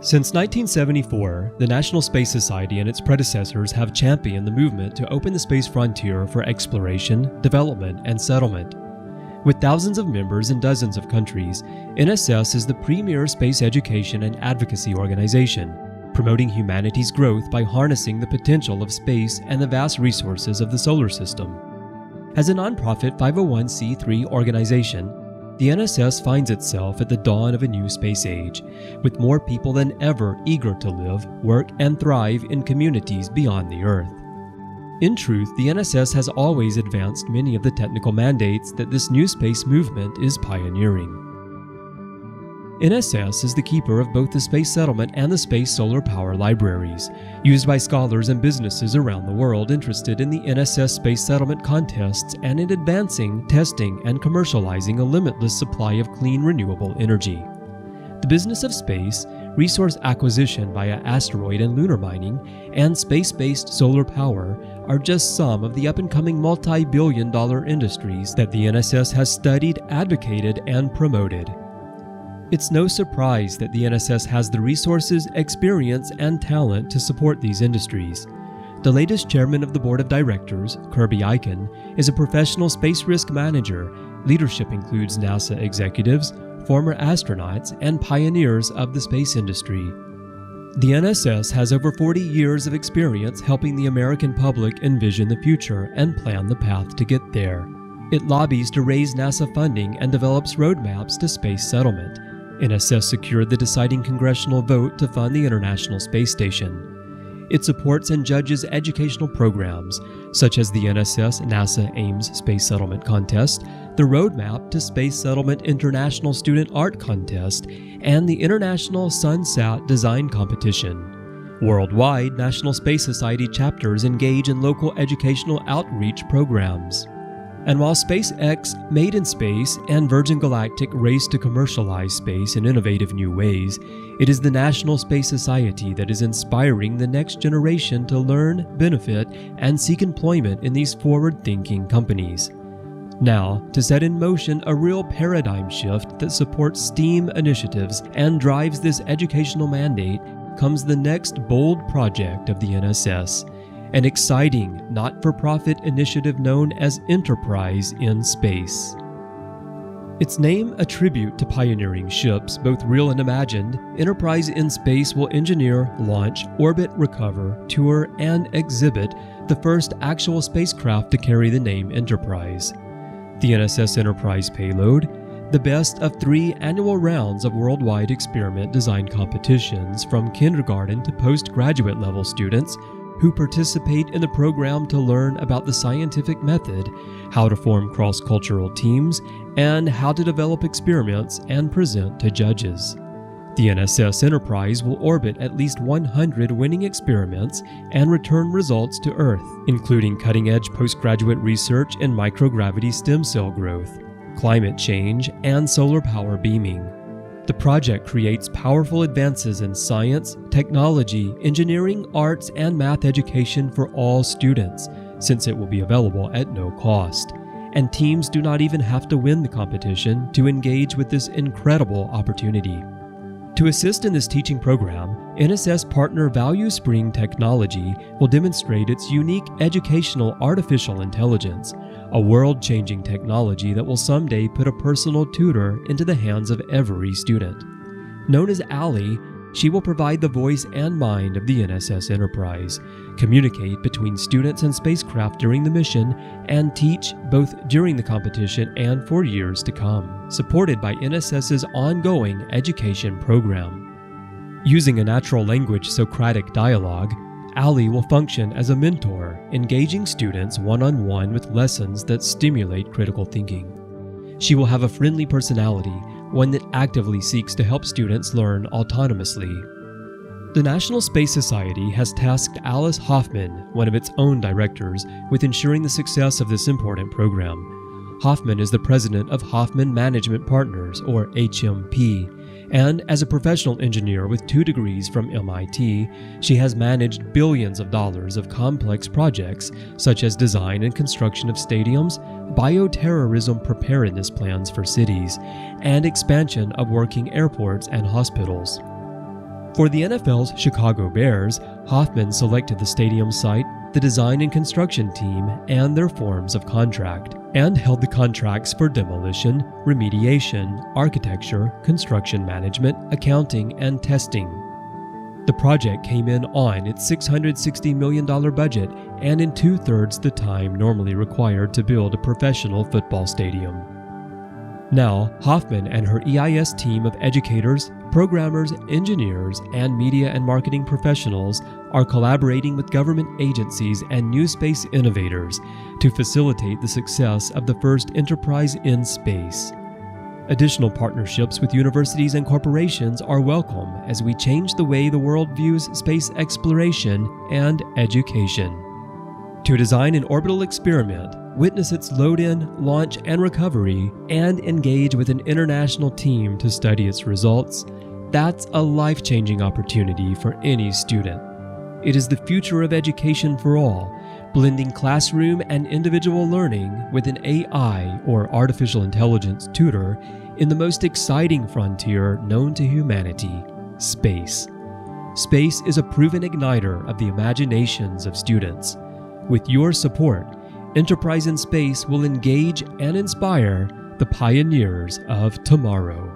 Since 1974, the National Space Society and its predecessors have championed the movement to open the space frontier for exploration, development, and settlement. With thousands of members in dozens of countries, NSS is the premier space education and advocacy organization, promoting humanity's growth by harnessing the potential of space and the vast resources of the solar system. As a nonprofit 501c3 organization, the NSS finds itself at the dawn of a new space age, with more people than ever eager to live, work, and thrive in communities beyond the Earth. In truth, the NSS has always advanced many of the technical mandates that this new space movement is pioneering. NSS is the keeper of both the Space Settlement and the Space Solar Power libraries, used by scholars and businesses around the world interested in the NSS Space Settlement contests and in advancing, testing, and commercializing a limitless supply of clean, renewable energy. The business of space, resource acquisition via asteroid and lunar mining, and space-based solar power are just some of the up-and-coming multi-billion-dollar industries that the NSS has studied, advocated, and promoted. It's no surprise that the NSS has the resources, experience, and talent to support these industries. The latest chairman of the board of directors, Kirby Eichen, is a professional space risk manager. Leadership includes NASA executives, former astronauts, and pioneers of the space industry. The NSS has over 40 years of experience helping the American public envision the future and plan the path to get there. It lobbies to raise NASA funding and develops roadmaps to space settlement. NSS secured the deciding congressional vote to fund the International Space Station. It supports and judges educational programs, such as the NSS NASA Ames Space Settlement Contest, the Roadmap to Space Settlement International Student Art Contest, and the International SunSat Design Competition. Worldwide, National Space Society chapters engage in local educational outreach programs. And while SpaceX, Made in Space, and Virgin Galactic race to commercialize space in innovative new ways, it is the National Space Society that is inspiring the next generation to learn, benefit, and seek employment in these forward-thinking companies. Now, to set in motion a real paradigm shift that supports STEAM initiatives and drives this educational mandate, comes the next bold project of the NSS. An exciting, not-for-profit initiative known as Enterprise in Space. Its name a tribute to pioneering ships, both real and imagined, Enterprise in Space will engineer, launch, orbit, recover, tour, and exhibit the first actual spacecraft to carry the name Enterprise. The NSS Enterprise payload, the best of 3 annual rounds of worldwide experiment design competitions from kindergarten to postgraduate level students who participate in the program to learn about the scientific method, how to form cross-cultural teams, and how to develop experiments and present to judges. The NSS Enterprise will orbit at least 100 winning experiments and return results to Earth, including cutting-edge postgraduate research in microgravity stem cell growth, climate change, and solar power beaming. The project creates powerful advances in science, technology, engineering, arts, and math education for all students, since it will be available at no cost. And teams do not even have to win the competition to engage with this incredible opportunity. To assist in this teaching program, NSS partner Value Spring Technology will demonstrate its unique educational artificial intelligence, a world-changing technology that will someday put a personal tutor into the hands of every student. Known as Allie, she will provide the voice and mind of the NSS Enterprise, communicate between students and spacecraft during the mission, and teach both during the competition and for years to come, supported by NSS's ongoing education program. Using a natural language Socratic dialogue, Allie will function as a mentor, engaging students one-on-one with lessons that stimulate critical thinking. She will have a friendly personality, one that actively seeks to help students learn autonomously. The National Space Society has tasked Alice Hoffman, one of its own directors, with ensuring the success of this important program. Hoffman is the president of Hoffman Management Partners, or HMP, and as a professional engineer with 2 degrees from MIT, she has managed billions of dollars of complex projects such as design and construction of stadiums, bioterrorism preparedness plans for cities, and expansion of working airports and hospitals. For the NFL's Chicago Bears, Hoffman selected the stadium site, the design and construction team, and their forms of contract, and held the contracts for demolition, remediation, architecture, construction management, accounting, and testing. The project came in on its $660 million budget and in 2/3 the time normally required to build a professional football stadium. Now, Hoffman and her EIS team of educators, programmers, engineers, and media and marketing professionals are collaborating with government agencies and new space innovators to facilitate the success of the first enterprise in space. Additional partnerships with universities and corporations are welcome as we change the way the world views space exploration and education. To design an orbital experiment, witness its load-in, launch, and recovery, and engage with an international team to study its results, that's a life-changing opportunity for any student. It is the future of education for all, blending classroom and individual learning with an AI or artificial intelligence tutor in the most exciting frontier known to humanity, space. Space is a proven igniter of the imaginations of students. With your support, Enterprise in Space will engage and inspire the pioneers of tomorrow.